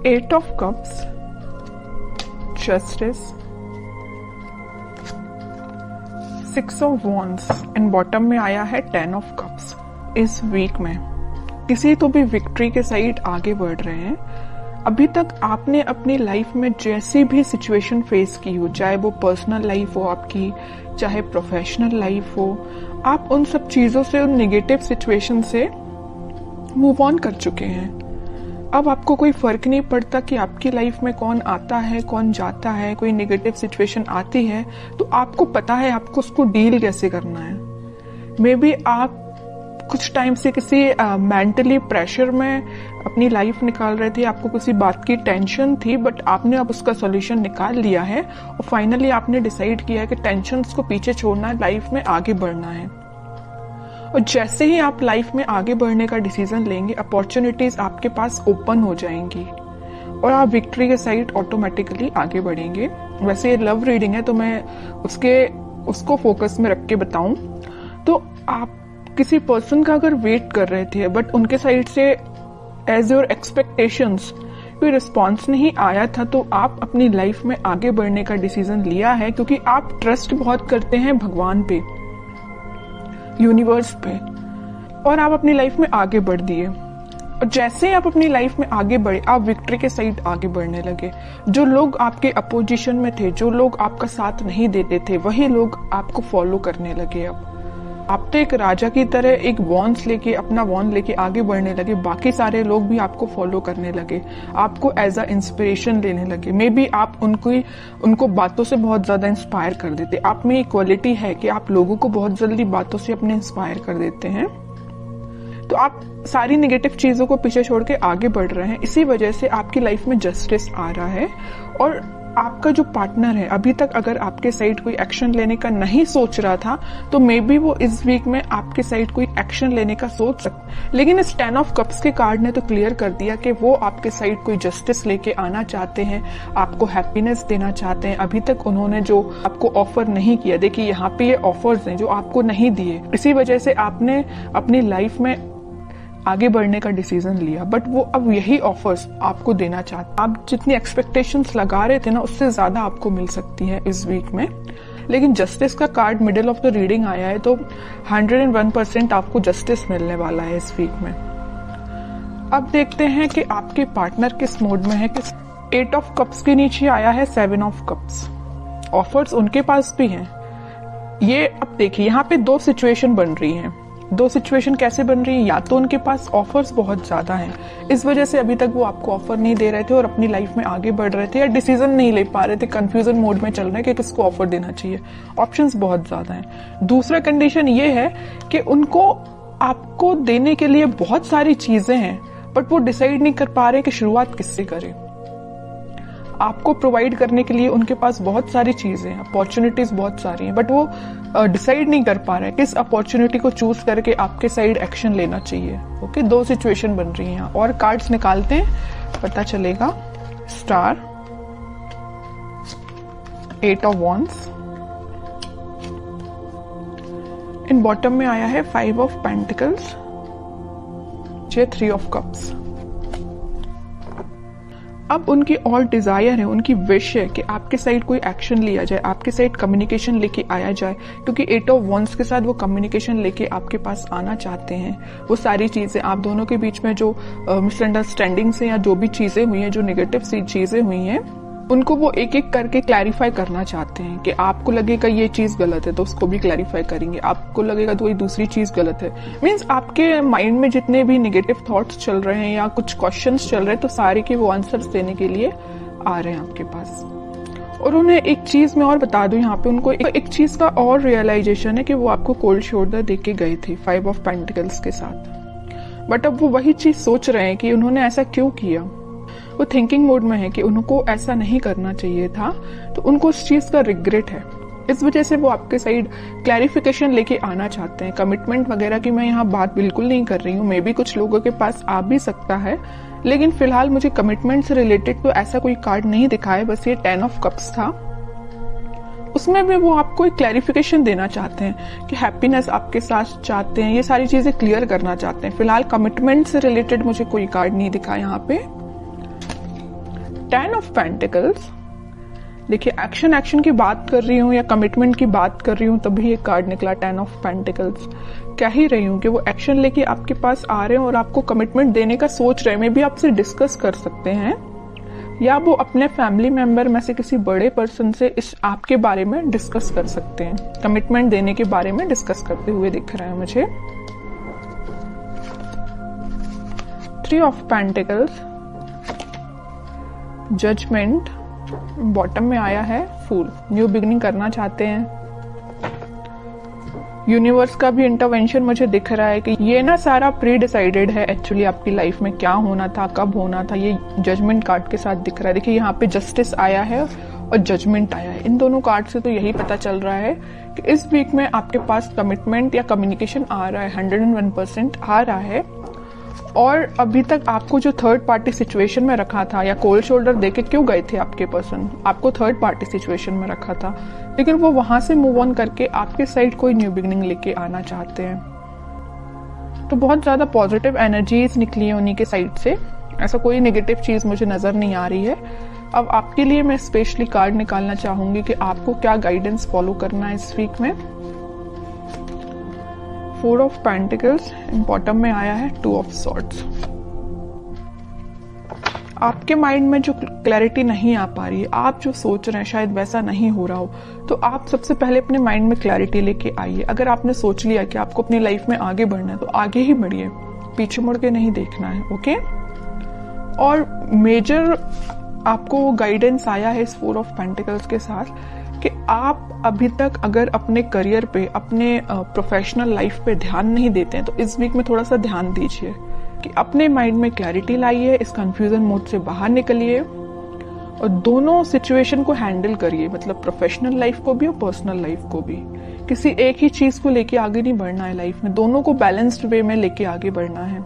8 of cups, justice, 6 of wands and bottom में आया है 10 ऑफ कप्स। इस वीक में किसी तो भी विक्ट्री के साइड आगे बढ़ रहे हैं। अभी तक आपने अपनी लाइफ में जैसी भी सिचुएशन फेस की हो, चाहे वो पर्सनल लाइफ हो आपकी, चाहे प्रोफेशनल लाइफ हो, आप उन सब चीजों से, उन नेगेटिव सिचुएशन से मूव ऑन कर चुके हैं। अब आपको कोई फर्क नहीं पड़ता कि आपकी लाइफ में कौन आता है, कौन जाता है। कोई नेगेटिव सिचुएशन आती है तो आपको पता है आपको उसको डील कैसे करना है। मे बी आप कुछ टाइम से किसी मेंटली प्रेशर में अपनी लाइफ निकाल रहे थे, आपको किसी बात की टेंशन थी, बट आपने अब उसका सॉल्यूशन निकाल लिया है और फाइनली आपने डिसाइड किया है कि टेंशन्स को पीछे छोड़ना है, लाइफ में आगे बढ़ना है। और जैसे ही आप लाइफ में आगे बढ़ने का डिसीजन लेंगे, अपॉर्चुनिटीज आपके पास ओपन हो जाएंगी और आप विक्ट्री के साइड ऑटोमेटिकली आगे बढ़ेंगे। वैसे ये लव रीडिंग है तो मैं उसको फोकस में रख के बताऊं तो आप किसी पर्सन का अगर वेट कर रहे थे बट उनके साइड से एज योर एक्सपेक्टेशंस कोई रिस्पॉन्स नहीं आया था, तो आप अपनी लाइफ में आगे बढ़ने का डिसीजन लिया है क्योंकि आप ट्रस्ट बहुत करते हैं भगवान पे, यूनिवर्स पे, और आप अपनी लाइफ में आगे बढ़ दिए। और जैसे ही आप अपनी लाइफ में आगे बढ़े, आप विक्ट्री के साइड आगे बढ़ने लगे। जो लोग आपके अपोजिशन में थे, जो लोग आपका साथ नहीं देते थे, वही लोग आपको फॉलो करने लगे। अब आप तो एक राजा की तरह एक वॉन्स लेके, अपना वॉन्ड लेके आगे बढ़ने लगे। बाकी सारे लोग भी आपको फॉलो करने लगे, आपको एज अ इंस्पिरेशन लेने लगे। मे बी आप उनको बातों से बहुत ज्यादा इंस्पायर कर देते। आप में एक क्वालिटी है कि आप लोगों को बहुत जल्दी बातों से अपने इंस्पायर कर देते हैं। तो आप सारी नेगेटिव चीजों को पीछे छोड़ के आगे बढ़ रहे हैं। इसी वजह से आपकी लाइफ में जस्टिस आ रहा है। और आपका जो पार्टनर है, अभी तक अगर आपके साइड कोई एक्शन लेने का नहीं सोच रहा था तो मे बी वो इस वीक में आपके साइड कोई एक्शन लेने का सोच सकता। लेकिन इस 10 ऑफ कप्स के कार्ड ने तो क्लियर कर दिया कि वो आपके साइड कोई जस्टिस लेके आना चाहते हैं, आपको हैप्पीनेस देना चाहते हैं। अभी तक उन्होंने जो आपको ऑफर नहीं किया, देखिए यहाँ पे ये ऑफर्स हैं जो आपको नहीं दिए, इसी वजह से आपने अपनी लाइफ में आगे बढ़ने का डिसीजन लिया। बट वो अब यही ऑफर्स आपको देना चाहते। आप जितनी एक्सपेक्टेशंस लगा रहे थे ना, उससे ज्यादा आपको मिल सकती है इस वीक में। लेकिन जस्टिस का card middle of the reading आया है तो 101% आपको जस्टिस मिलने वाला है इस वीक में। अब देखते हैं कि आपके पार्टनर किस मोड में है। 8 ऑफ कप्स के नीचे आया है 7 ऑफ कप्स। ऑफर्स उनके पास भी हैं। ये अब देखिए यहाँ पे दो सिचुएशन बन रही हैं। दो सिचुएशन कैसे बन रही है? या तो उनके पास ऑफर्स बहुत ज्यादा हैं, इस वजह से अभी तक वो आपको ऑफर नहीं दे रहे थे और अपनी लाइफ में आगे बढ़ रहे थे, या डिसीजन नहीं ले पा रहे थे, कंफ्यूजन मोड में चल रहे हैं कि किसको ऑफर देना चाहिए। ऑप्शंस बहुत ज्यादा हैं। दूसरा कंडीशन ये है कि उनको आपको देने के लिए बहुत सारी चीजें हैं बट वो डिसाइड नहीं कर पा रहे कि शुरुआत किससे करें। आपको प्रोवाइड करने के लिए उनके पास बहुत सारी चीजें हैं, अपॉर्चुनिटीज बहुत सारी हैं, बट वो डिसाइड नहीं कर पा रहे किस अपॉर्चुनिटी को चूज करके आपके साइड एक्शन लेना चाहिए। ओके, दो सिचुएशन बन रही हैं। और कार्ड्स निकालते हैं, पता चलेगा। Star, 8 of wands, in bottom में आया है 5 ऑफ पेंटिकल्स, 3 ऑफ कप्स। अब उनकी और डिजायर है, उनकी विश है कि आपके साइड कोई एक्शन लिया जाए, आपके साइड कम्युनिकेशन लेके आया जाए, क्योंकि 8 ऑफ वॉन्ड्स के साथ वो कम्युनिकेशन लेके आपके पास आना चाहते हैं। वो सारी चीजें आप दोनों के बीच में जो मिसअंडरस्टैंडिंग्स हैं या जो भी चीजें हुई हैं, जो नेगेटिव सी चीजें हुई हैं, उनको वो एक एक करके क्लैरिफाई करना चाहते हैं। कि आपको लगेगा ये चीज गलत है तो उसको भी क्लैरिफाई करेंगे, आपको लगेगा तो ये दूसरी चीज गलत है। मीन्स आपके माइंड में जितने भी नेगेटिव थॉट्स चल रहे हैं या कुछ क्वेश्चंस चल रहे हैं, तो सारे के वो आंसर्स देने के लिए आ रहे हैं आपके पास। और उन्हें एक चीज मैं और बता दूं, यहाँ पे उनको एक चीज का और रियलाइजेशन है कि वो आपको कोल्ड शोल्डर देके के गए थे 5 ऑफ पेंटिकल्स के साथ। बट अब वो वही चीज सोच रहे हैं कि उन्होंने ऐसा क्यों किया। वो थिंकिंग मोड में है कि उनको ऐसा नहीं करना चाहिए था, तो उनको उस चीज का रिग्रेट है। इस वजह से वो आपके साइड क्लैरिफिकेशन लेके आना चाहते हैं। कमिटमेंट वगैरह की मैं यहाँ बात बिल्कुल नहीं कर रही हूँ, मे बी कुछ लोगों के पास आ भी सकता है, लेकिन फिलहाल मुझे कमिटमेंट से रिलेटेड तो ऐसा कोई कार्ड नहीं दिखा है। बस ये 10 ऑफ कप्स था, उसमें भी वो आपको एक क्लैरिफिकेशन देना चाहते हैं कि हैप्पीनेस आपके साथ चाहते हैं, ये सारी चीजें क्लियर करना चाहते हैं। फिलहाल कमिटमेंट से रिलेटेड मुझे कोई कार्ड नहीं दिखा यहाँ पे। 10 ऑफ पेंटिकल्स, देखिए एक्शन की बात कर रही हूँ या कमिटमेंट की बात कर रही हूँ तभी ये कार्ड निकला 10 ऑफ पेंटिकल्स। कह ही रही हूँ कि वो एक्शन लेके आपके पास आ रहे हैं और आपको कमिटमेंट देने का सोच रहे हैं। मे भी आपसे डिस्कस कर सकते हैं या वो अपने फैमिली मेंबर में से किसी बड़े पर्सन से इस आपके बारे में डिस्कस कर सकते हैं, कमिटमेंट देने के बारे में डिस्कस करते हुए दिख रहा है मुझे। 3 ऑफ पेंटिकल्स, जजमेंट, बॉटम में आया है फूल, न्यू बिगिनिंग करना चाहते हैं। यूनिवर्स का भी इंटरवेंशन मुझे दिख रहा है कि ये ना सारा प्री डिसाइडेड है एक्चुअली आपकी लाइफ में क्या होना था, कब होना था, ये जजमेंट कार्ड के साथ दिख रहा है। देखिए यहाँ पे जस्टिस आया है और जजमेंट आया है। इन दोनों कार्ड से तो यही पता चल रहा है कि इस वीक में आपके पास कमिटमेंट या कम्युनिकेशन आ रहा है, 101% आ रहा है। और अभी तक आपको जो थर्ड पार्टी सिचुएशन में रखा था या कोल्ड शोल्डर देके क्यों गए थे आपके पर्सन, आपको थर्ड पार्टी सिचुएशन में रखा था, लेकिन वो वहां से मूव ऑन करके आपके साइड कोई न्यू बिगिनिंग लेके आना चाहते हैं। तो बहुत ज्यादा पॉजिटिव एनर्जीज निकली है उन्हीं के साइड से, ऐसा कोई नेगेटिव चीज मुझे नजर नहीं आ रही है। अब आपके लिए मैं स्पेशली कार्ड निकालना चाहूंगी कि आपको क्या गाइडेंस फॉलो करना है इस वीक में। 4 ऑफ पेंटिकल्स, बॉटम में आया है 2 ऑफ सॉर्ड्स। आपके माइंड में जो क्लैरिटी नहीं आ पा रही है, आप जो सोच रहे हैं शायद वैसा नहीं हो रहा हो, तो आप सबसे पहले अपने माइंड में क्लैरिटी लेके आइए। अगर आपने सोच लिया कि आपको अपनी लाइफ में आगे बढ़ना है तो आगे ही बढ़िए, पीछे मुड़ के नहीं देखना है, ओके। और मेजर आपको गाइडेंस आया है इस 4 ऑफ पेंटिकल्स के साथ कि आप अभी तक अगर अपने करियर पे, अपने प्रोफेशनल लाइफ पे ध्यान नहीं देते हैं तो इस वीक में थोड़ा सा ध्यान दीजिए कि अपने माइंड में क्लैरिटी लाइए, इस कंफ्यूजन मोड से बाहर निकलिए और दोनों सिचुएशन को हैंडल करिए, मतलब प्रोफेशनल लाइफ को भी और पर्सनल लाइफ को भी। किसी एक ही चीज को लेके आगे नहीं बढ़ना है लाइफ में, दोनों को बैलेंस्ड वे में लेके आगे बढ़ना है।